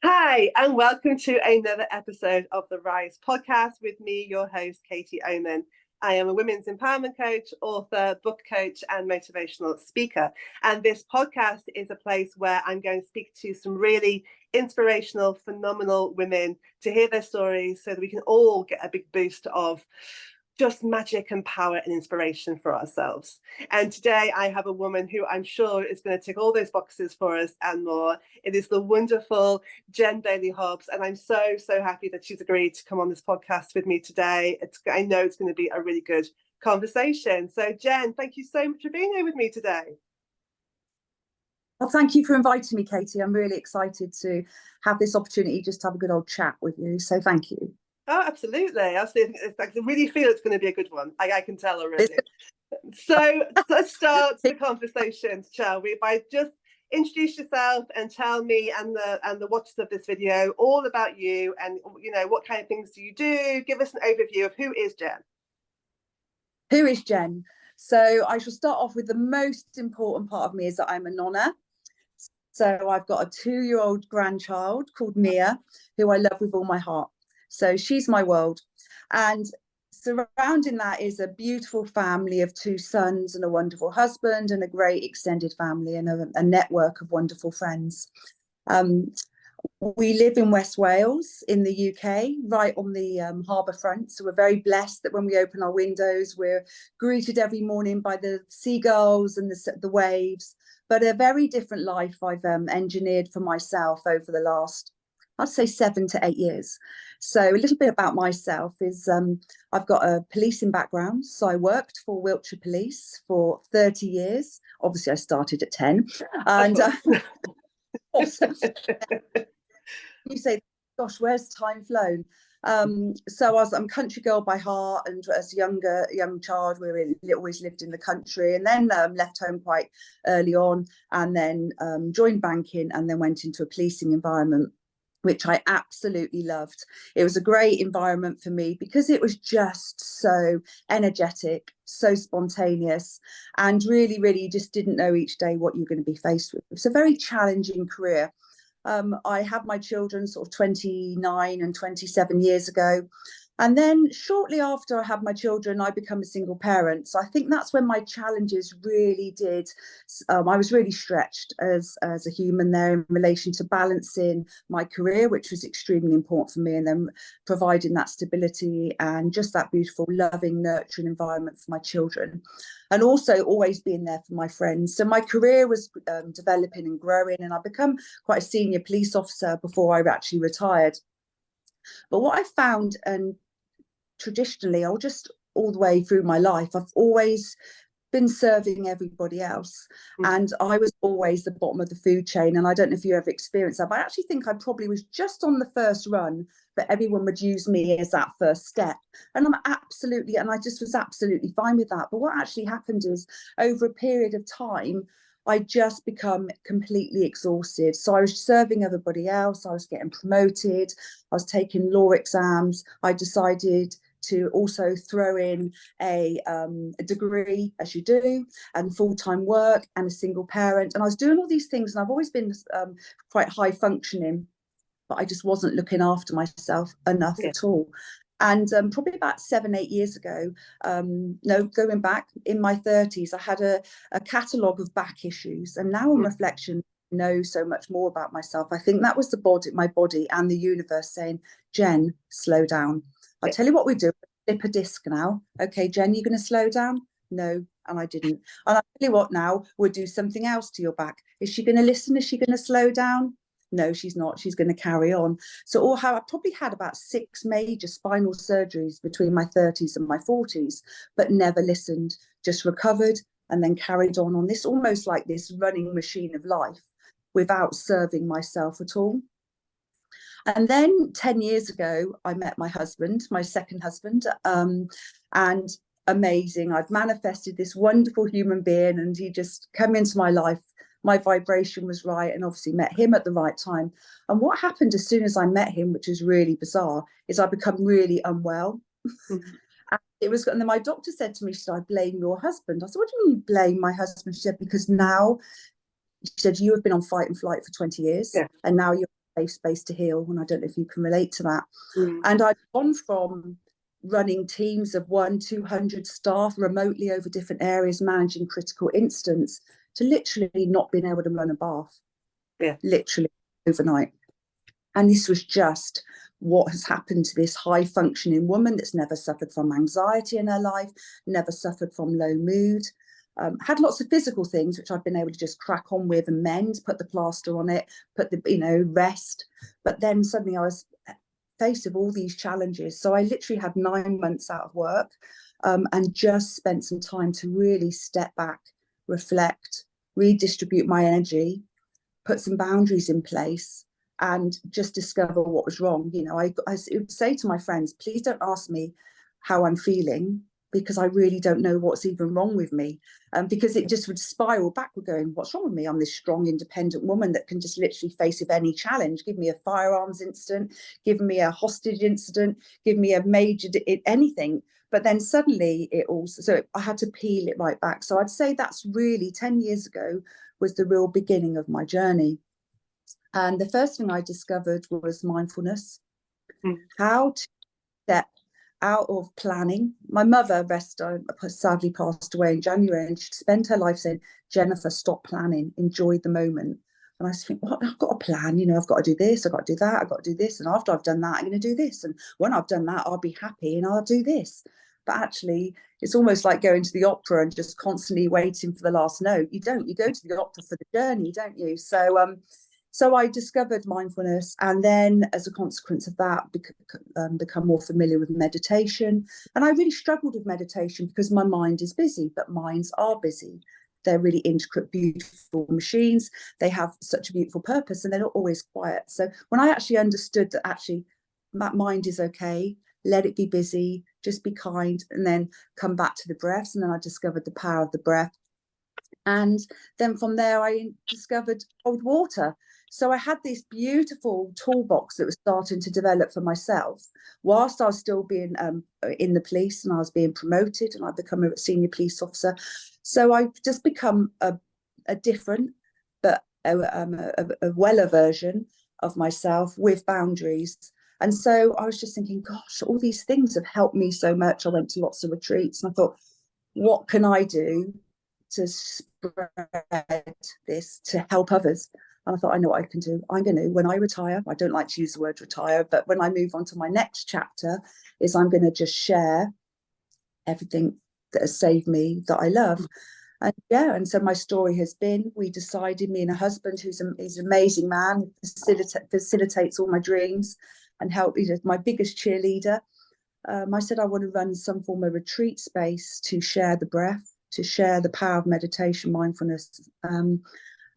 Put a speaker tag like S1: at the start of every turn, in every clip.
S1: Hi, and welcome to another episode of the Rise podcast with me, your host, Katie Oman. I am a women's empowerment coach, author, book coach, and motivational speaker. And this podcast is a place where I'm going to speak to some really inspirational, phenomenal women to hear their stories so that we can all get a big boost of just magic and power and inspiration for ourselves. And today I have a woman who I'm sure is going to tick all those boxes for us and more. It is the wonderful Jen Bailey-Hobbs, and I'm so happy that she's agreed to come on this podcast with me today. I know it's going to be a really good conversation. So Jen, thank you so much for being here with me today.
S2: Well, thank you for inviting me, Katie. I'm really excited to have this opportunity just to have a good old chat with you. So thank you.
S1: Oh, absolutely. I really feel it's going to be a good one. I can tell already. So let's start the conversation, shall we? By just introduce yourself and tell me and the watchers of this video all about you and what kind of things do you do. Give us an overview of who is Jen.
S2: Who is Jen? So I shall start off with the most important part of me is that I'm a nonna. So I've got a 2-year-old grandchild called Mia, who I love with all my heart. So she's my world. And surrounding that is a beautiful family of 2 sons and a wonderful husband and a great extended family and a network of wonderful friends. We live in West Wales in the UK, right on the harbour front. So we're very blessed that when we open our windows, we're greeted every morning by the seagulls and the waves. But a very different life I've engineered for myself over the last, I'd say 7 to 8 years. So a little bit about myself is I've got a policing background. So I worked for Wiltshire Police for 30 years. Obviously, I started at 10. And you say, gosh, where's time flown? So I'm a country girl by heart, and as a young child, we always lived in the country, and then left home quite early on, and then joined banking, and then went into a policing environment, which I absolutely loved. It was a great environment for me because it was just so energetic, so spontaneous, and really just didn't know each day what you're going to be faced with. It's a very challenging career. I had my children sort of 29 and 27 years ago. And then shortly after I had my children, I became a single parent. So I think that's when my challenges really did. I was really stretched as a human there in relation to balancing my career, which was extremely important for me, and then providing that stability and just that beautiful, loving, nurturing environment for my children. And also always being there for my friends. So my career was developing and growing, and I became quite a senior police officer before I actually retired. But what I found, and traditionally, or just all the way through my life, I've always been serving everybody else. And I was always the bottom of the food chain. And I don't know if you ever experienced that, but I actually think I probably was just on the first run, but everyone would use me as that first step. And I just was absolutely fine with that. But what actually happened is over a period of time, I just become completely exhausted. So I was serving everybody else. I was getting promoted. I was taking law exams. I decided to also throw in a degree, as you do, and full-time work and a single parent. And I was doing all these things, and I've always been quite high functioning, but I just wasn't looking after myself enough at all. And probably about 7, 8 years ago, going back in my 30s, I had a catalogue of back issues. And now on reflection, I know so much more about myself. I think that was my body and the universe saying, Jen, slow down. I'll tell you what we do, flip a disc now. Okay, Jen, you're going to slow down? No, and I didn't. And I'll tell you what now, we'll do something else to your back. Is she going to listen? Is she going to slow down? No, she's not. She's going to carry on. So I probably had about 6 major spinal surgeries between my 30s and my 40s, but never listened, just recovered and then carried on this almost like this running machine of life without serving myself at all. And then 10 years ago, I met my husband, my second husband, and amazing. I'd manifested this wonderful human being, and he just came into my life. My vibration was right, and obviously met him at the right time. And what happened as soon as I met him, which is really bizarre, is I become really unwell. And then my doctor said to me, should I blame your husband? I said, what do you mean you blame my husband? She said, because now, she said, you have been on fight and flight for 20 years, and now you're safe space to heal, and I don't know if you can relate to that.
S1: Mm.
S2: And I'd gone from running teams of 100-200 staff remotely over different areas, managing critical incidents, to literally not being able to run a bath, literally overnight. And this was just what has happened to this high functioning woman that's never suffered from anxiety in her life, never suffered from low mood, had lots of physical things which I've been able to just crack on with and mend, put the plaster on it, put the, rest. But then suddenly I was faced with all these challenges. So I literally had 9 months out of work, and just spent some time to really step back, reflect, redistribute my energy, put some boundaries in place, and just discover what was wrong. I would say to my friends, please don't ask me how I'm feeling, because I really don't know what's even wrong with me. Because it just would spiral backward going, what's wrong with me? I'm this strong, independent woman that can just literally face with any challenge. Give me a firearms incident, give me a hostage incident, give me a major, anything. But then suddenly so I had to peel it right back. So I'd say that's really 10 years ago was the real beginning of my journey. And the first thing I discovered was mindfulness, how to step out of planning. My mother, sadly passed away in January, and she spent her life saying, Jennifer, stop planning, enjoy the moment. And I think, well, I've got a plan, I've got to do this, I've got to do that, I've got to do this. And after I've done that, I'm going to do this. And when I've done that, I'll be happy and I'll do this. But actually, it's almost like going to the opera and just constantly waiting for the last note. You don't, you go to the opera for the journey, don't you? So I discovered mindfulness, and then as a consequence of that, become more familiar with meditation. And I really struggled with meditation because my mind is busy, but minds are busy. They're really intricate, beautiful machines. They have such a beautiful purpose, and they're not always quiet. So when I actually understood that actually that mind is okay, let it be busy, just be kind, and then come back to the breaths. And then I discovered the power of the breath. And then from there, I discovered cold water. So I had this beautiful toolbox that was starting to develop for myself whilst I was still being in the police, and I was being promoted, and I'd become a senior police officer. So I've just become a different, but a weller version of myself with boundaries. And so I was just thinking, gosh, all these things have helped me so much. I went to lots of retreats, and I thought, what can I do to spread this to help others? And I thought, I know what I can do. I'm going to, when I retire, I don't like to use the word retire, but when I move on to my next chapter, is I'm going to just share everything that has saved me, that I love. And so my story has been, we decided, me and a husband who's an amazing man, facilitates all my dreams and he's my biggest cheerleader. I said I want to run some form of retreat space to share the breath, to share the power of meditation, mindfulness.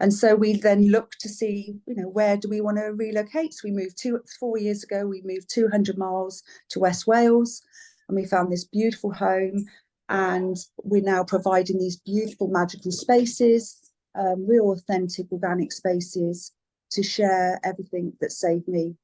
S2: And so we then looked to see, where do we want to relocate? So we moved 4 years ago, we moved 200 miles to West Wales, and we found this beautiful home. And we're now providing these beautiful magical spaces, real authentic organic spaces to share everything that saved me.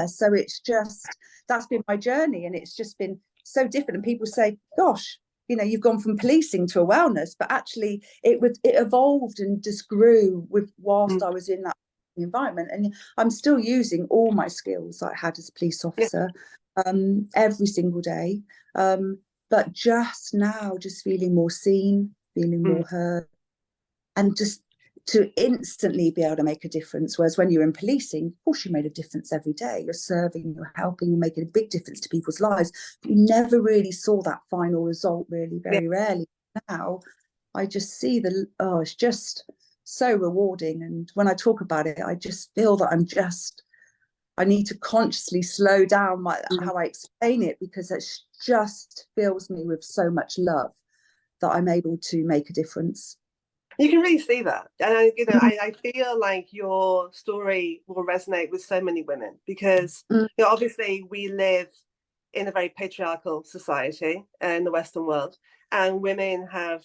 S2: So it's just, that's been my journey, and it's just been so different. And people say, gosh, you've gone from policing to a wellness, but actually it evolved and just grew with whilst I was in that environment. And I'm still using all my skills I had as a police officer every single day. But just now, just feeling more seen, feeling more heard, and just to instantly be able to make a difference. Whereas when you're in policing, of course, you made a difference every day. You're serving, you're helping, you're making a big difference to people's lives. But you never really saw that final result, really, very rarely. Now, I just see it's just so rewarding. And when I talk about it, I just feel that I need to consciously slow down how I explain it, because it just fills me with so much love that I'm able to make a difference.
S1: You can really see that. And I feel like your story will resonate with so many women, because obviously we live in a very patriarchal society in the Western world, and women have,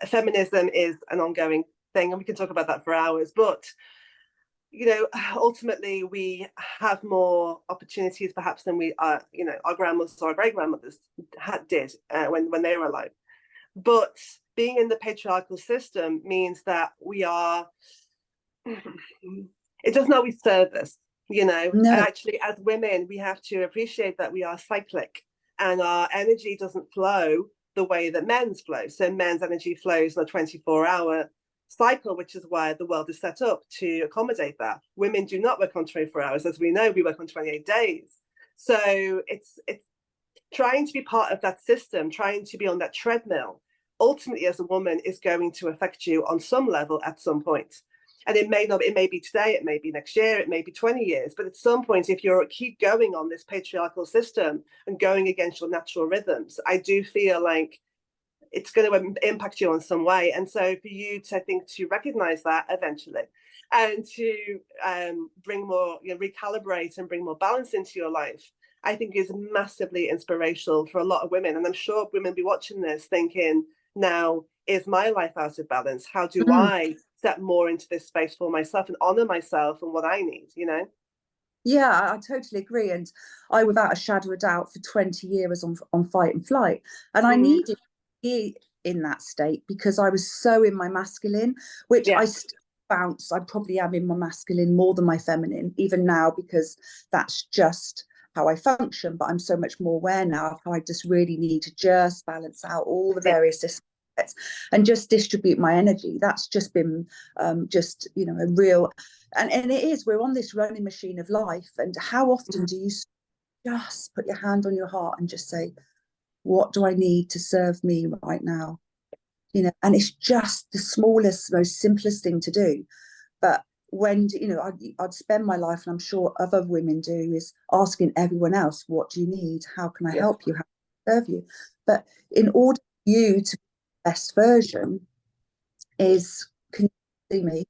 S1: feminism is an ongoing thing, and we can talk about that for hours, but ultimately we have more opportunities perhaps than our grandmothers or our great grandmothers did when they were alive. But being in the patriarchal system means that we are it doesn't always serve us, you know.
S2: No.
S1: And actually, as women, we have to appreciate that we are cyclic and our energy doesn't flow the way that men's flow. So men's energy flows on a 24-hour cycle, which is why the world is set up to accommodate that. Women do not work on 24 hours. As we know, we work on 28 days. So it's trying to be part of that system, trying to be on that treadmill, ultimately as a woman is going to affect you on some level at some point. And it may not, it may be today, it may be next year, it may be 20 years, but at some point, if you keep going on this patriarchal system and going against your natural rhythms, I do feel like it's going to impact you on some way. And so for you to, I think, to recognize that eventually and to bring more, recalibrate and bring more balance into your life, I think is massively inspirational for a lot of women. And I'm sure women be watching this thinking, now, is my life out of balance? How do I step more into this space for myself and honor myself and what I need,
S2: Yeah, I totally agree. And I, without a shadow of doubt, for 20 years on fight and flight. And I needed to be in that state because I was so in my masculine, which I still bounce. I probably am in my masculine more than my feminine, even now, because that's just how I function. But I'm so much more aware now of how I just really need to just balance out all the various aspects and just distribute my energy. That's just been just, a real, and it is, we're on this running machine of life. And how often do you just put your hand on your heart and just say, what do I need to serve me right now? And it's just the smallest, most simplest thing to do. But when, I'd spend my life, and I'm sure other women do, is asking everyone else, what do you need? How can I help you? How can I serve you? But in order for you to be the best version is, can you see me?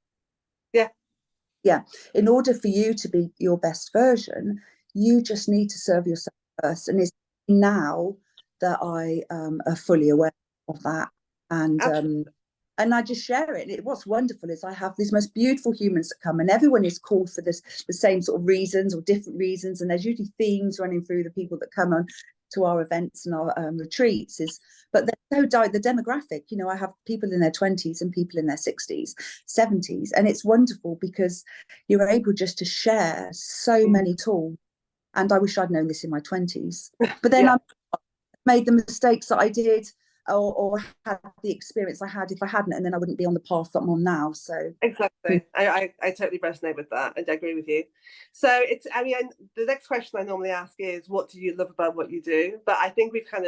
S2: Yeah. In order for you to be your best version, you just need to serve yourself first. And it's now that I am fully aware of that. And I just share it. What's wonderful is I have these most beautiful humans that come, and everyone is called for the same sort of reasons or different reasons. And there's usually themes running through the people that come on to our events and our retreats. But they're so the demographic. I have people in their 20s and people in their 60s, 70s, and it's wonderful because you're able just to share so many tools. And I wish I'd known this in my 20s. But then I made the mistakes that I did. Or had the experience I had if I hadn't, and then I wouldn't be on the path that I'm on now. So
S1: exactly, I totally resonate with that, and I agree with you. So the next question I normally ask is, what do you love about what you do? But I think you've kind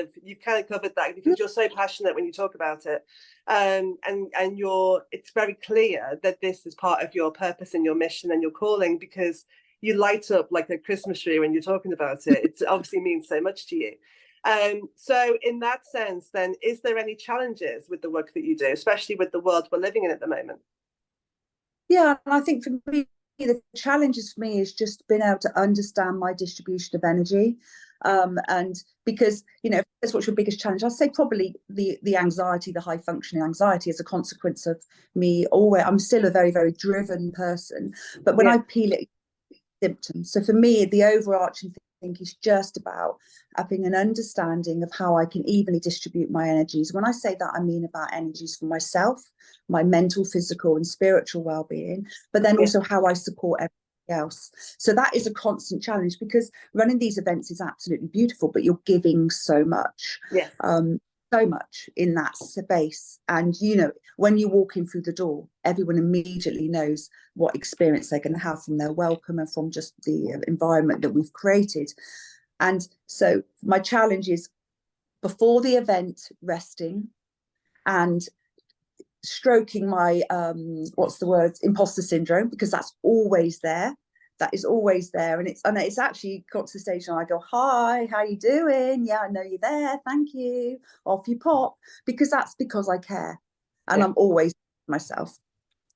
S1: of covered that because you're so passionate when you talk about it, and it's very clear that this is part of your purpose and your mission and your calling, because you light up like a Christmas tree when you're talking about it. It obviously means so much to you. So in that sense, then, is there any challenges with the work that you do, especially with the world we're living in at the moment?
S2: Yeah, and I think for me, the challenges for me is just being able to understand my distribution of energy. And because, that's what's your biggest challenge. I'd say probably the anxiety, the high functioning anxiety as a consequence of me always, I'm still a very, very driven person. But when I peel it, symptoms. So for me, the overarching thing is just about having an understanding of how I can evenly distribute my energies. When I say that, I mean about energies for myself, my mental, physical, and spiritual well-being, but then also how I support everything else. So that is a constant challenge, because running these events is absolutely beautiful, but you're giving so much. So much in that space. And when you walk in through the door, everyone immediately knows what experience they're going to have from their welcome and from just the environment that we've created. And so my challenge is, before the event, resting and stroking my imposter syndrome, because that's always there. That is always there, and it's actually got to the stage and I go, hi, how you doing? Yeah, I know you're there, thank you. Off you pop, because I care, and I'm always myself.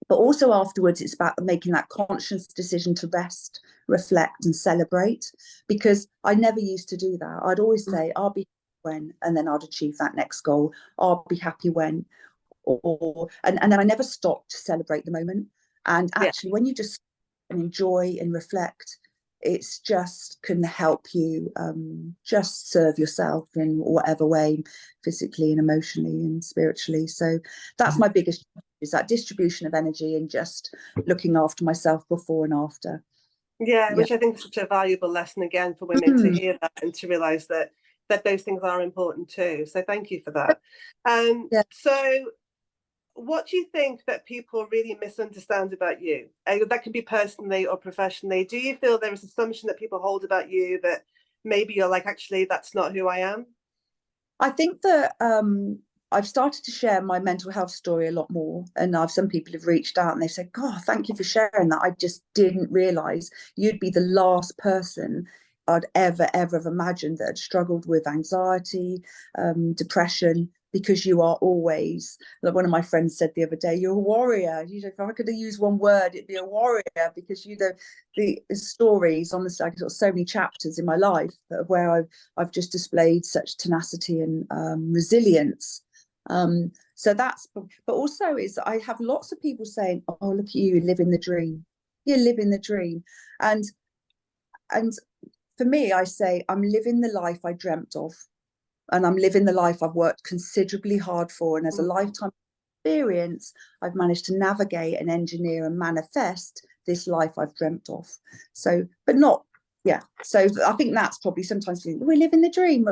S2: But also afterwards, it's about making that conscious decision to rest, reflect, and celebrate, because I never used to do that. I'd always say, I'll be when, and then I'd achieve that next goal. I'll be happy when, and then I never stopped to celebrate the moment. And actually, when you just and enjoy and reflect, it's just can help you just serve yourself in whatever way, physically and emotionally and spiritually. So that's my biggest is that distribution of energy and just looking after myself before and after.
S1: Yeah, which I think is such a valuable lesson again for women to hear that and to realise that those things are important too. So thank you for that. So what do you think that people really misunderstand about you? That can be personally or professionally. Do you feel there is an assumption that people hold about you that maybe you're like, actually, that's not who I am?
S2: I think that I've started to share my mental health story a lot more, and some people have reached out and they said, God, thank you for sharing that. I just didn't realise you'd be the last person I'd ever have imagined that had struggled with anxiety, depression, because you are always, like one of my friends said the other day, you're a warrior. You know, if I could use one word, it'd be a warrior, because you know the stories, honestly, I've got so many chapters in my life where I've just displayed such tenacity and resilience. So that's, but also is I have lots of people saying, oh, look at you living the dream. You're living the dream. And for me, I say I'm living the life I dreamt of. And I'm living the life I've worked considerably hard for. And as a lifetime experience, I've managed to navigate and engineer and manifest this life I've dreamt of. So, but not, yeah. So I think that's probably sometimes we live in the dream,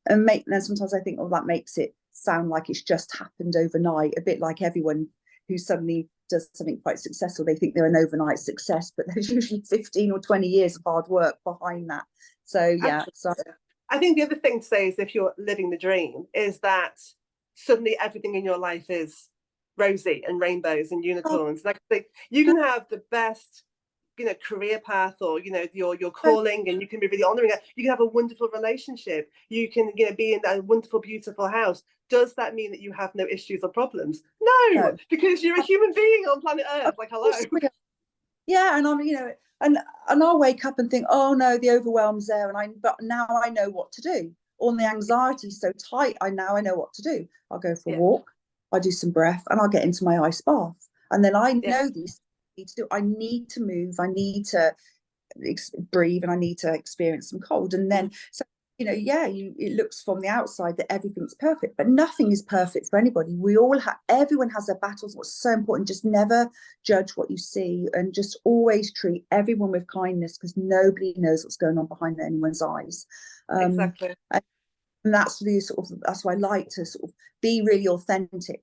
S2: and sometimes I think, oh, that makes it sound like it's just happened overnight. A bit like everyone who suddenly does something quite successful, they think they're an overnight success, but there's usually 15 or 20 years of hard work behind that. So yeah. So
S1: I think the other thing to say is, if you're living the dream, is that suddenly everything in your life is rosy and rainbows and unicorns. Like you can have the best, career path, or your calling, and you can be really honoring it. You can have a wonderful relationship. You can be in a wonderful, beautiful house. Does that mean that you have no issues or problems? No, because you're a human being on planet Earth. Like, hello.
S2: Yeah, and I'm, and I'll wake up and think, oh no, the overwhelm's there, but now I know what to do. Or the anxiety's so tight, I know what to do. I'll go for a walk, I'll do some breath, and I'll get into my ice bath. And then I know these things to do. I need to move, I need to breathe, and I need to experience some cold. And then so it looks from the outside that everything's perfect, but nothing is perfect for anybody. Everyone has their battles. What's so important, just never judge what you see, and just always treat everyone with kindness, because nobody knows what's going on behind anyone's eyes.
S1: Exactly.
S2: And that's really that's why I like to sort of be really authentic,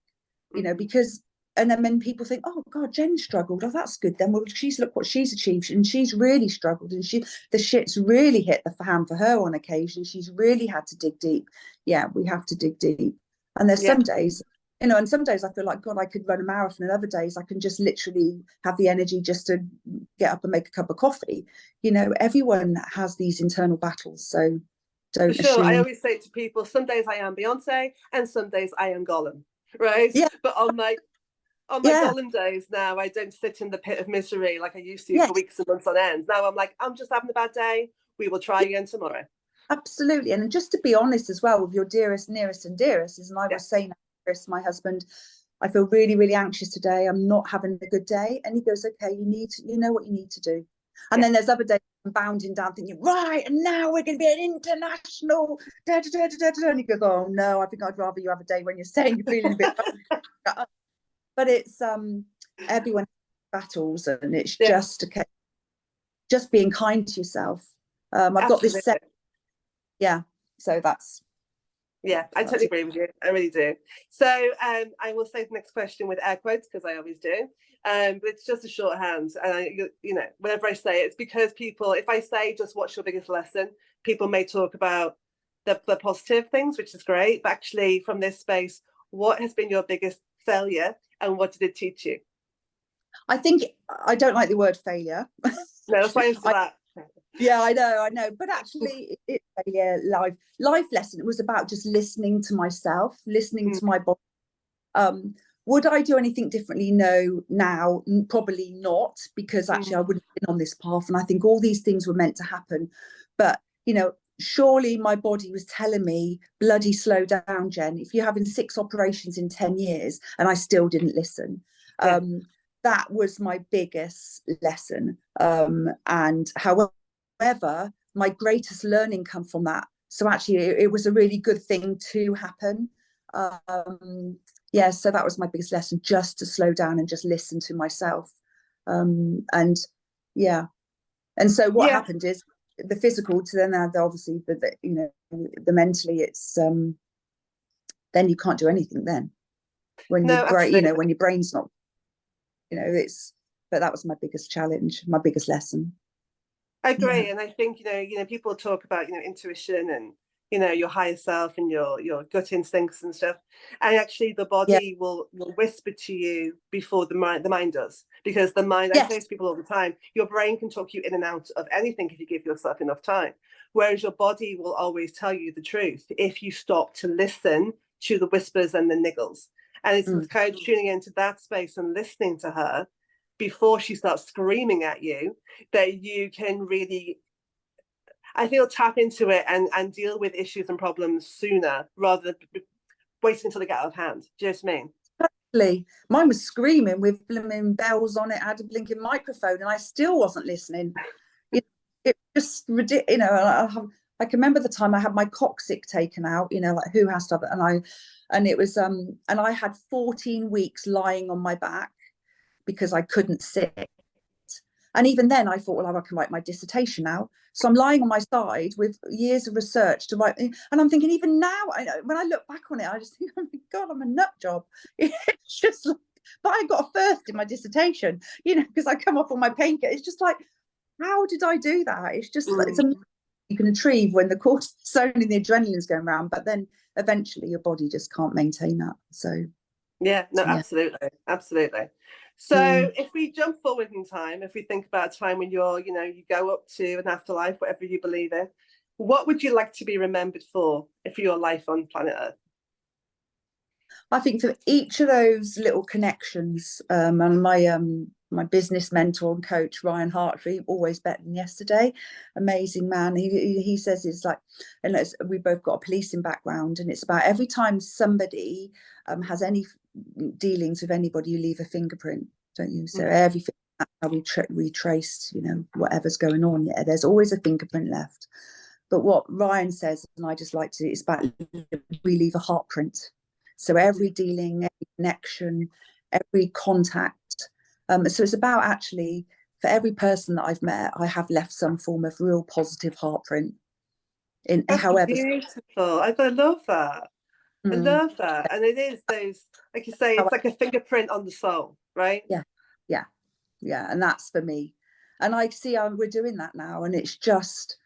S2: because. And then when people think, oh God, Jen struggled. Oh, that's good then. Well, look what she's achieved, and she's really struggled, and the shit's really hit the fan for her on occasion. She's really had to dig deep. Yeah, we have to dig deep. And there's some days, and some days I feel like, God, I could run a marathon, and other days I can just literally have the energy just to get up and make a cup of coffee. Everyone has these internal battles, so don't assume.
S1: I always say to people, some days I am Beyonce, and some days I am Gollum, right?
S2: Yeah.
S1: But on my Gollum days now, I don't sit in the pit of misery like I used to for weeks and months on end. Now I'm like, I'm just having a bad day. We will try again tomorrow.
S2: Absolutely. And just to be honest as well with your dearest, nearest and dearest, and I was saying, Chris, my husband, I feel really, really anxious today. I'm not having a good day. And he goes, okay, you know what you need to do. And then there's other days I'm bounding down thinking, right, and now we're going to be an international, and he goes, oh no, I think I'd rather you have a day when you're saying you're feeling a bit but it's everyone battles, and it's just okay, just being kind to yourself. I've got this set, so that's
S1: I totally agree with you. I really do. So I will say the next question with air quotes, because I always do, but it's just a shorthand, and whenever I say it, it's because people, if I say just what's your biggest lesson, people may talk about the positive things, which is great, but actually from this space, what has been your biggest failure, and what did it teach you?
S2: I think I don't like the word failure.
S1: No, that's why I answer that.
S2: Yeah, I know. But actually, it's a life lesson. It was about just listening to myself, listening to my body. Would I do anything differently? No, now, probably not, because actually I wouldn't have been on this path. And I think all these things were meant to happen. But, surely my body was telling me, bloody slow down, Jen. If you're having 6 operations in 10 years and I still didn't listen. That was my biggest lesson. And however, my greatest learning come from that. So actually, it was a really good thing to happen. yeah, so that was my biggest lesson, just to slow down and just listen to myself. And yeah, and so what
S1: Yeah.
S2: happened is the physical to then obviously the mentally, it's then you can't do anything then when your
S1: No,
S2: brain,
S1: absolutely.
S2: when your brain's not, it's, but that was my biggest challenge, my biggest lesson.
S1: I agree.
S2: Yeah.
S1: And I think, people talk about, intuition and, your higher self and your gut instincts and stuff. And actually the
S2: Yeah.
S1: body will whisper to you before the mind does. Because the mind, I
S2: Yes.
S1: say to people all the time, your brain can talk you in and out of anything if you give yourself enough time. Whereas your body will always tell you the truth if you stop to listen to the whispers and the niggles. And it's kind of tuning into that space and listening to her before she starts screaming at you, that you can really, I feel, tap into it and deal with issues and problems sooner rather than waiting until they get out of hand. Do you know what I mean?
S2: Totally. Mine was screaming with blooming bells on it, had a blinking microphone, and I still wasn't listening. It just ridiculous. I can remember the time I had my coccyx taken out, like who has to have it? And it was and I had 14 weeks lying on my back because I couldn't sit. And even then I thought, well, I can write my dissertation now. So I'm lying on my side with years of research to write. And I'm thinking, even now, when I look back on it, I just think, oh my God, I'm a nut job. It's just like, but I got a first in my dissertation, because I come off on my painkiller. It's just like, how did I do that? It's just, it's amazing you can achieve when the cortisone and the adrenaline's going around, but then eventually your body just can't maintain that. So
S1: yeah, no,
S2: yeah.
S1: absolutely. So if we jump forward in time, if we think about a time when you go up to an afterlife, whatever you believe in, what would you like to be remembered for your life on planet Earth?
S2: I think for each of those little connections, and my business mentor and coach Ryan Hartley, always better than yesterday, amazing man. He says it's like, and we both got a policing background, and it's about every time somebody has any dealings with anybody, you leave a fingerprint, don't you? So everything, that's how we trace, whatever's going on. Yeah, there's always a fingerprint left. But what Ryan says, and I just like to, it's about we leave a heart print. So every dealing, every connection, every contact. So it's about actually, for every person that I've met, I have left some form of real positive heartprint.
S1: That's
S2: However.
S1: beautiful. I love that. I love that. And it is those, like you say, it's like a fingerprint on the soul, right?
S2: Yeah. And that's for me. And I see we're doing that now. And it's just,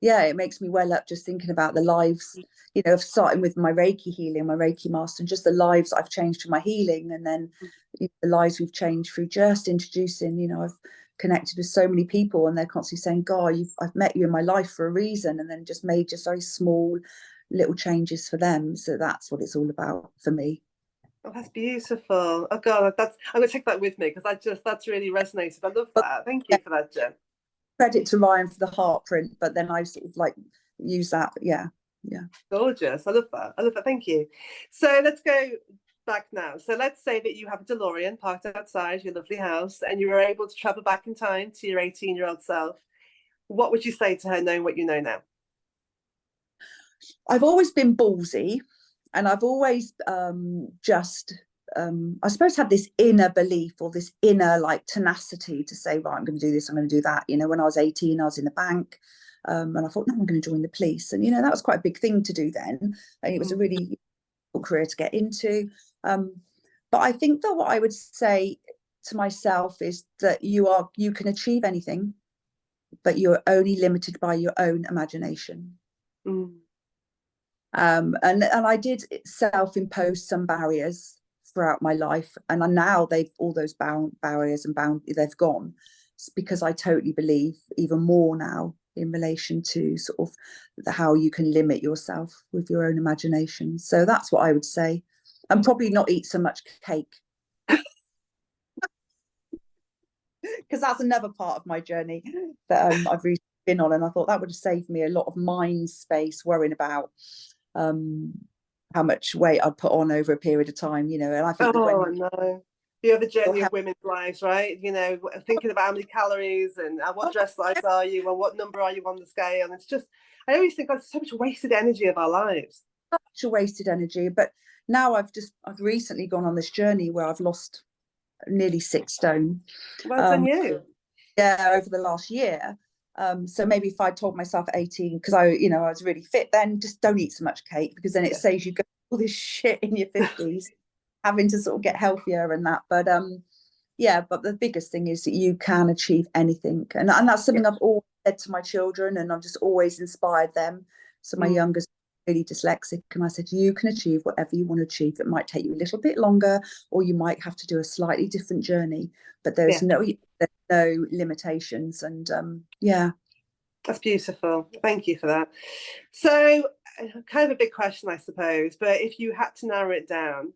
S2: it makes me well up just thinking about the lives, of starting with my Reiki healing, my Reiki master, and just the lives I've changed through my healing. And then the lives we've changed through just introducing, I've connected with so many people and they're constantly saying, God, I've met you in my life for a reason. And then just made just very small little changes for them. So that's what it's all about for me.
S1: Oh, that's beautiful. Oh God, I'm gonna take that with me because that's really resonated. I love that. Thank you for that, Jen.
S2: Credit to Ryan for the heart print, but then I sort of like use that. Yeah.
S1: Gorgeous. I love that. Thank you. So let's go back now. So let's say that you have a DeLorean parked outside your lovely house and you were able to travel back in time to your 18-year-old self. What would you say to her knowing what you know now?
S2: I've always been ballsy and I've always I suppose had this inner belief or this inner like tenacity to say, right, I'm going to do this, I'm going to do that. When I was 18, I was in the bank and I thought, no, I'm going to join the police. And, that was quite a big thing to do then. And it was a really cool career to get into. But I think that what I would say to myself is that you can achieve anything, but you're only limited by your own imagination. And I did self-impose some barriers throughout my life, and now all those barriers they've gone. It's because I totally believe even more now in relation to sort of how you can limit yourself with your own imagination. So that's what I would say, and probably not eat so much cake. Because that's another part of my journey that I've recently been on, and I thought that would have saved me a lot of mind space worrying about how much weight I'd put on over a period of time, and I think
S1: no. The other journey of women's lives, right? Thinking about how many calories and what dress size are you and what number are you on the scale. And it's just, I always think that's so much wasted energy of our lives.
S2: Such a wasted energy. But, now I've recently gone on this journey where I've lost nearly 6 stone.
S1: Well done, you.
S2: Yeah, over the last year. So maybe if I told myself at 18, because I was really fit then, just don't eat so much cake, because then it saves you go all this shit in your 50s, having to sort of get healthier and that. But but the biggest thing is that you can achieve anything. And that's something I've always said to my children, and I've just always inspired them. So my youngest really dyslexic, and I said, you can achieve whatever you want to achieve. It might take you a little bit longer, or you might have to do a slightly different journey, but there's no limitations. And
S1: that's beautiful. Thank you for that. So kind of a big question, I suppose, but if you had to narrow it down,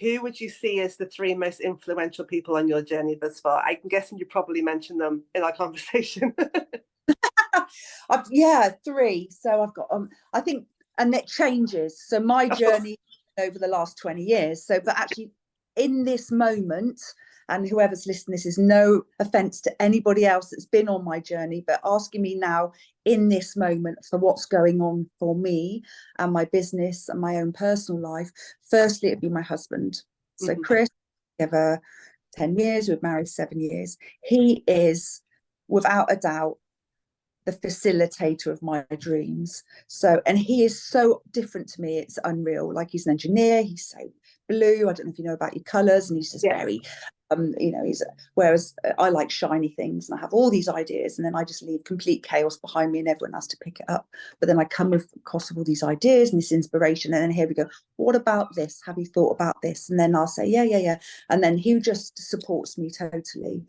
S1: who would you see as the 3 most influential people on your journey thus far? I'm guessing you probably mentioned them in our conversation.
S2: 3. So I've got I think, and it changes. So my journey over the last 20 years. So, but actually in this moment, and whoever's listening, this is no offense to anybody else that's been on my journey, but asking me now in this moment for what's going on for me and my business and my own personal life, firstly, it'd be my husband. So Chris, together 10 years, we've married 7 years. He is, without a doubt, the facilitator of my dreams. So, and he is so different to me, it's unreal. Like, he's an engineer, he's so blue, I don't know if you know about your colours, and he's just very whereas I like shiny things, and I have all these ideas, and then I just leave complete chaos behind me, and everyone has to pick it up. But then I come across all these ideas and this inspiration, and then here we go, what about this? Have you thought about this? And then I'll say, yeah. And then he just supports me totally,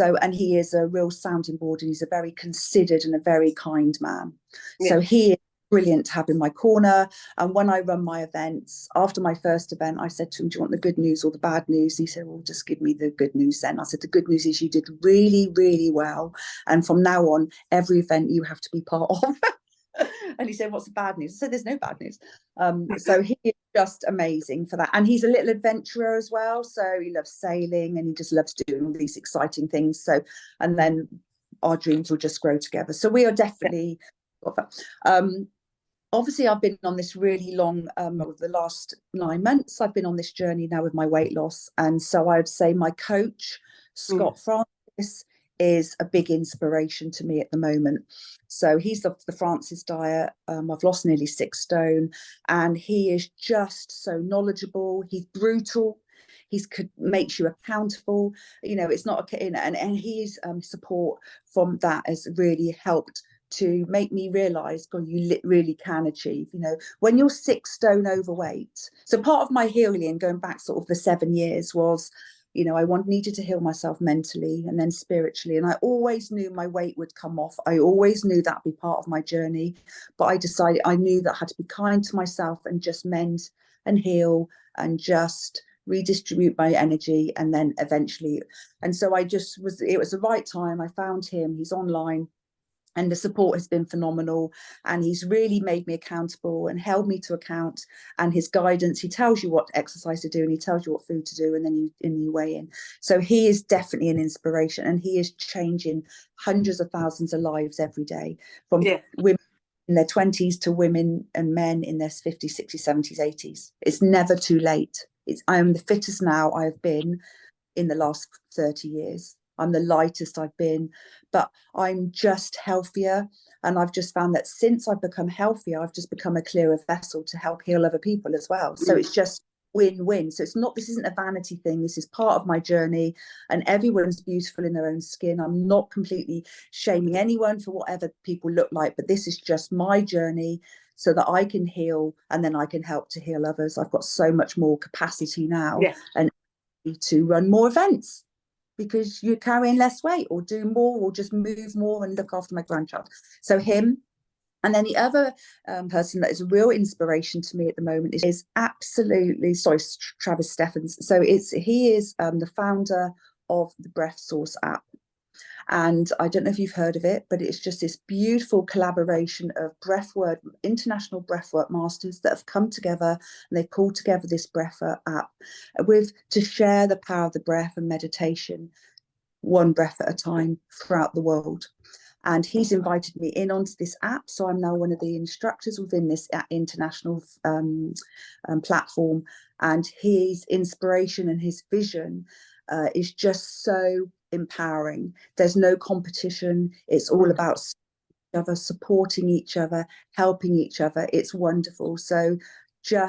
S2: So, and he is a real sounding board, and he's a very considered and a very kind man. So he is brilliant to have in my corner. And when I run my events, after my first event, I said to him, do you want the good news or the bad news? He said, well, just give me the good news then. I said, the good news is you did really, really well. And from now on, every event you have to be part of. And he said, what's the bad news? I said, there's no bad news. So he is just amazing for that. And he's a little adventurer as well. So he loves sailing, and he just loves doing all these exciting things. So, and then our dreams will just grow together. So we are definitely, obviously I've been on this really long, the last 9 months, I've been on this journey now with my weight loss. And so I would say my coach, Scott Francis, is a big inspiration to me at the moment. So he's the Francis diet. I've lost nearly 6 stone, and he is just so knowledgeable. He's brutal. Makes you accountable. It's not and his support from that has really helped to make me realize, God, you really can achieve, when you're 6 stone overweight. So part of my healing, going back sort of the 7 years, was, I needed to heal myself mentally and then spiritually. And I always knew my weight would come off. I always knew that'd be part of my journey. But I knew that I had to be kind to myself and just mend and heal and just redistribute my energy. And then eventually, and so it was the right time. I found him, he's online. And the support has been phenomenal, and he's really made me accountable and held me to account. And his guidance, he tells you what exercise to do, and he tells you what food to do, and then you weigh in. So he is definitely an inspiration, and he is changing hundreds of thousands of lives every day, from women in their 20s to women and men in their 50s, 60s, 70s, 80s. It's never too late. I am the fittest now I have been in the last 30 years. I'm the lightest I've been, but I'm just healthier. And I've just found that since I've become healthier, I've just become a clearer vessel to help heal other people as well. So it's just win-win. So this isn't a vanity thing. This is part of my journey, and everyone's beautiful in their own skin. I'm not completely shaming anyone for whatever people look like, but this is just my journey so that I can heal, and then I can help to heal others. I've got so much more capacity now and to run more events, because you're carrying less weight, or do more, or just move more and look after my grandchild. So him. And then the other person that is a real inspiration to me at the moment is Travis Steffens. So he is the founder of the Breath Source app. And I don't know if you've heard of it, but it's just this beautiful collaboration of international breathwork masters that have come together, and they've pulled together this breathwork app to share the power of the breath and meditation, one breath at a time, throughout the world. And he's invited me in onto this app. So I'm now one of the instructors within this international platform. And his inspiration and his vision is just so empowering. There's no competition. It's all about each other, supporting each other, helping each other. It's wonderful. So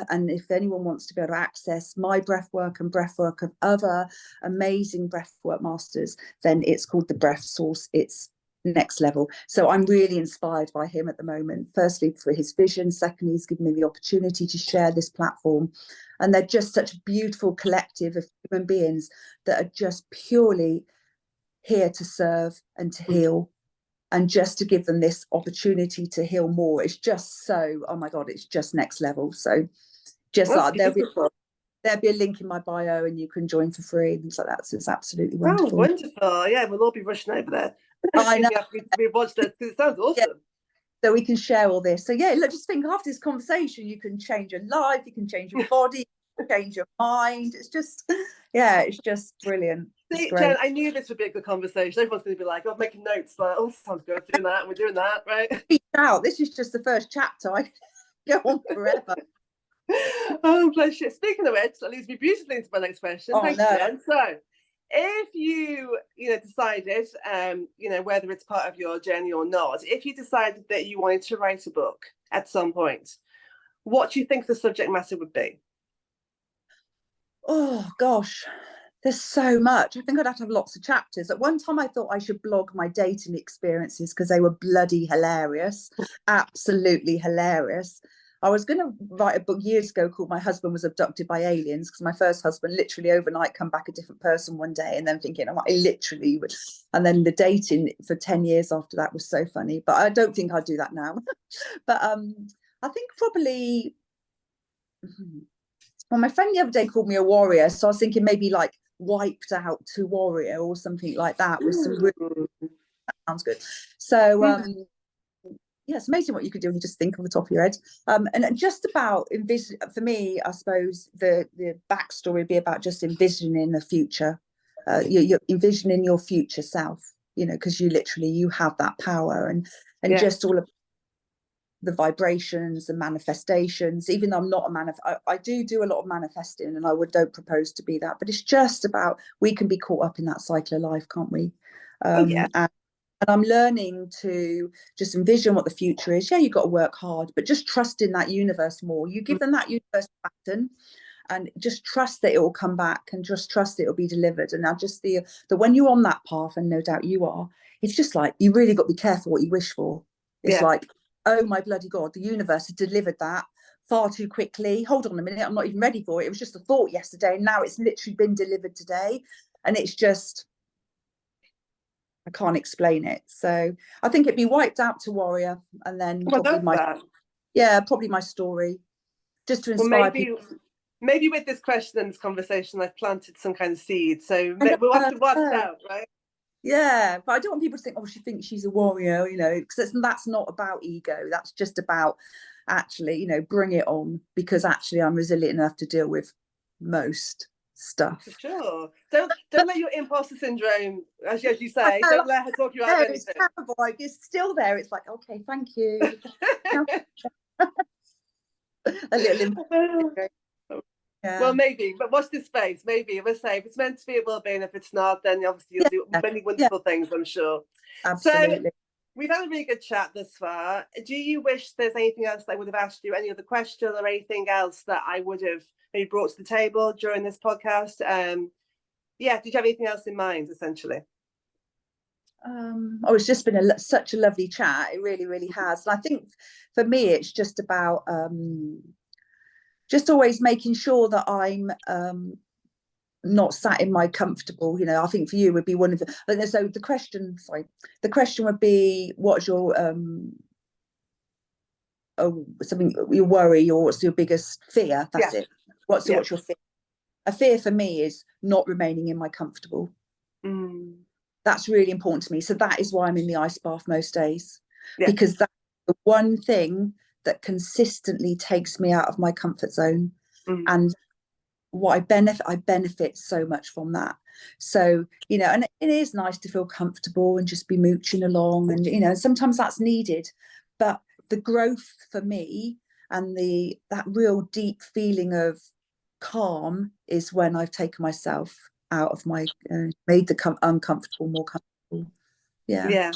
S2: and if anyone wants to be able to access my breathwork and breathwork of other amazing breathwork masters, then it's called the Breath Source. It's next level. So I'm really inspired by him at the moment. Firstly, for his vision. Secondly, he's given me the opportunity to share this platform. And they're just such a beautiful collective of human beings that are just purely here to serve and to heal, and just to give them this opportunity to heal more. It's just so, oh my God, it's just next level. So just like there'll be a link in my bio and you can join for free and things like that. So it's absolutely wonderful.
S1: Oh, wonderful. Yeah, we'll all be rushing over there.
S2: I know.
S1: We watched this because it sounds awesome.
S2: Yeah. So we can share all this. So yeah, look, just think after this conversation, you can change your life, you can change your body, change your mind. It's just, yeah, it's just brilliant.
S1: See, Jen, I knew this would be a good conversation. Everyone's going to be like, I'm making notes, like, oh, sounds good, doing that, we're doing that, right?
S2: Now, this is just the first chapter. I go on forever.
S1: Oh, bless you. Speaking of which, that leads me beautifully into my next question. Thank you, Jen. So, if you decided, whether it's part of your journey or not, if you decided that you wanted to write a book at some point, what do you think the subject matter would be?
S2: Oh, gosh. There's so much. I think I'd have to have lots of chapters. At one time, I thought I should blog my dating experiences because they were bloody hilarious, absolutely hilarious. I was going to write a book years ago called My Husband Was Abducted by Aliens, because my first husband literally overnight come back a different person one day, and then thinking, I literally would. And then the dating for 10 years after that was so funny. But I don't think I'd do that now. But I think probably, well, my friend the other day called me a warrior. So I was thinking maybe like Wiped Out to Warrior or something like that with some really, that sounds good. So yeah, it's amazing what you could do when you just think on the top of your head. And just about envision, for me, I suppose the backstory would be about just envisioning the future. You're envisioning your future self, because you have that power, and just all of the vibrations and manifestations. Even though I'm not I do a lot of manifesting, and don't propose to be that, but it's just about, we can be caught up in that cycle of life, can't we? And I'm learning to just envision what the future is. Yeah, you've got to work hard, but just trust in that universe more. You give them that universe pattern and just trust that it will come back, and just trust it will be delivered. And I just feel that when you're on that path, and no doubt you are, it's just like, you really got to be careful what you wish for. It's like, oh my bloody God, the universe has delivered that far too quickly. Hold on a minute, I'm not even ready for it. It was just a thought yesterday, and now it's literally been delivered today. And it's just, I can't explain it. So I think it'd be Wiped Out to Warrior, and then probably my story, just to inspire people.
S1: Maybe with this question and this conversation, I've planted some kind of seed. So we'll have to watch out, right?
S2: Yeah, but I don't want people to think, oh, she thinks she's a warrior, because that's not about ego. That's just about actually, bring it on, because actually I'm resilient enough to deal with most stuff.
S1: For sure. Don't let your imposter syndrome, as you say, don't let her talk you out of anything.
S2: It's terrible. It's still there. It's like, okay, thank you. A little imposter.
S1: Yeah. Well, maybe, but watch this space. Maybe, if it's meant to be, it will be, and if it's not, then obviously you'll do many wonderful things, I'm sure.
S2: Absolutely.
S1: So we've had a really good chat thus far. Do you wish there's anything else that I would have asked you, any other question or anything else that I would have maybe brought to the table during this podcast? Did you have anything else in mind, essentially?
S2: It's just been such a lovely chat. It really, really has. And I think for me, it's just about just always making sure that I'm not sat in my comfortable. I think for you would be one of the. So the question would be, what's your something you worry, or what's your biggest fear? That's it. What's your fear? A fear for me is not remaining in my comfortable. That's really important to me. So that is why I'm in the ice bath most days, because that's the one thing that consistently takes me out of my comfort zone. And what I benefit so much from that. So, you know, and it is nice to feel comfortable and just be mooching along, and, you know, sometimes that's needed. But the growth for me and that real deep feeling of calm is when I've taken myself out of my, made the uncomfortable more comfortable.
S1: Yeah,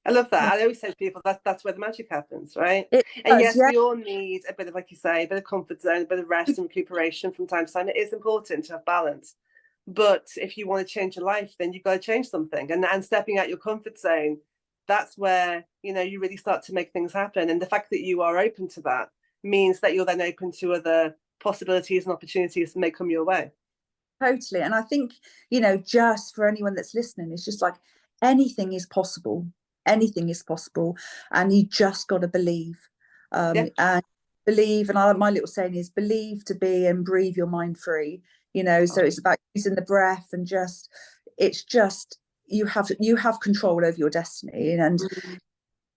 S1: I love that. I always say to people that's where the magic happens, right?
S2: It
S1: And
S2: does,
S1: yes,
S2: yeah.
S1: we all need a bit of, like you say, a bit of comfort zone, a bit of rest and recuperation from time to time. It is important to have balance. But if you want to change your life, then you've got to change something. And stepping out your comfort zone, that's where, you know, you really start to make things happen. And the fact that you are open to that means that you're then open to other possibilities and opportunities that may come your way.
S2: Totally. And I think, you know, just for anyone that's listening, it's just like anything is possible. Anything is possible. And you just got to believe. And believe. And my little saying is believe to be and breathe your mind free. You know, so it's about using the breath and it's just you have control over your destiny. And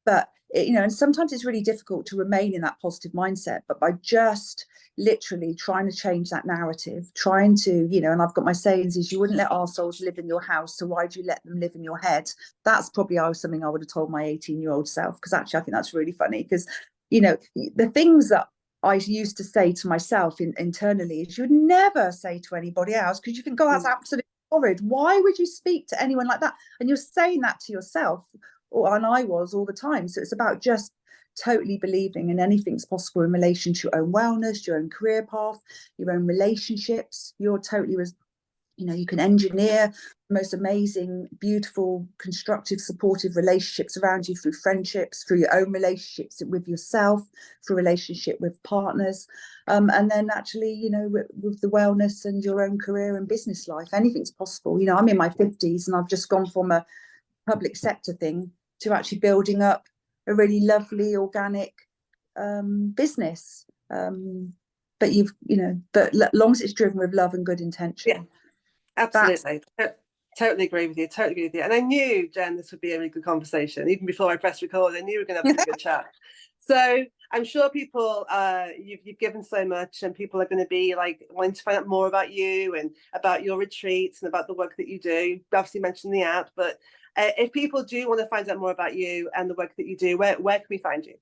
S2: but you know, and sometimes it's really difficult to remain in that positive mindset, but by just literally trying to change that narrative, trying to, you know, and I've got my sayings is you wouldn't let arseholes live in your house, so why do you let them live in your head? That's probably something I would have told my 18-year-old self, because actually I think that's really funny, because, you know, the things that I used to say to myself internally is you would never say to anybody else, because you think, oh, that's absolutely horrid. Why would you speak to anyone like that? And you're saying that to yourself. And I was all the time. So it's about just totally believing in anything's possible in relation to your own wellness, your own career path, your own relationships. You're totally, you know, you can engineer the most amazing, beautiful, constructive, supportive relationships around you through friendships, through your own relationships with yourself, through relationship with partners. And then actually, you know, with the wellness and your own career and business life, anything's possible. You know, I'm in my 50s and I've just gone from a public sector thing to actually building up a really lovely organic business, but long as it's driven with love and good intention.
S1: Absolutely. Totally agree with you. Totally agree with you. And I knew, Jen, this would be a really good conversation. Even before I pressed record, I knew we were going to have a good chat. So I'm sure people, you've given so much, and people are going to be like wanting to find out more about you and about your retreats and about the work that you do. You obviously mentioned the app, but if people do want to find out more about you and the work that you do, where can we find you?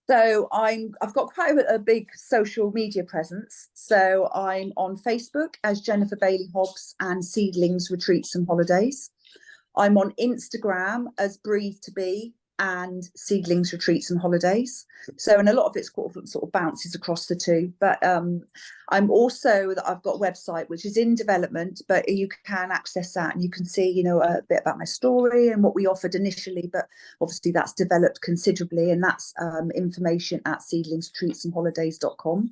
S2: So I've got quite a big social media presence. So I'm on Facebook as Jennifer Bailey-Hobbs and Seedlings Retreats and Holidays. I'm on Instagram as Breathe to Be and Seedlings Retreats and Holidays. So, and a lot of it's sort of bounces across the two. But I've got a website which is in development, but you can access that and you can see, you know, a bit about my story and what we offered initially. But obviously that's developed considerably, and that's information at seedlingsretreatsandholidays.com.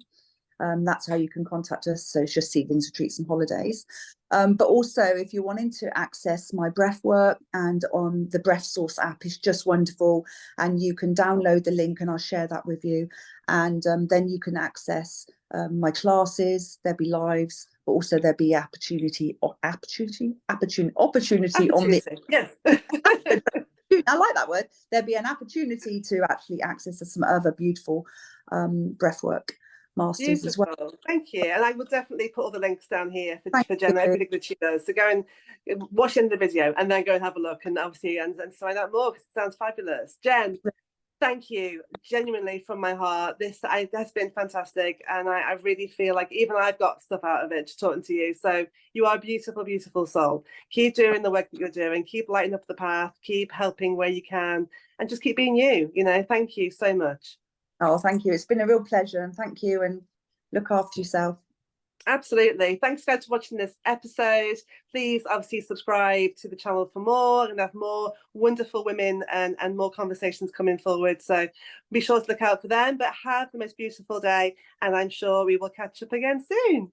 S2: That's how you can contact us. So it's just Seedlings Retreats and Holidays. But also, if you're wanting to access my breath work, and on the Breath Source app is just wonderful, and you can download the link and I'll share that with you. And then you can access my classes. There'll be lives, but also there'll be opportunity on the
S1: yes.
S2: I like that word. There'll be an opportunity to actually access some other beautiful breathwork masters
S1: Beautiful.
S2: as well.
S1: Thank you. And I will definitely put all the links down here for
S2: Jen,
S1: everything that she does. So go and watch the end of the video and then go and have a look, and obviously and find out more, because it sounds fabulous. Jen, thank you genuinely from my heart. This has been fantastic, and I really feel like even I've got stuff out of it just talking to you. So you are a beautiful, beautiful soul. Keep doing the work that you're doing. Keep lighting up the path. Keep helping where you can, and just keep being you. You know, thank you so much.
S2: Oh, thank you. It's been a real pleasure, and thank you, and look after yourself.
S1: Absolutely. Thanks guys for watching this episode. Please obviously subscribe to the channel for more, and have more wonderful women and more conversations coming forward. So be sure to look out for them, but have the most beautiful day, and I'm sure we will catch up again soon.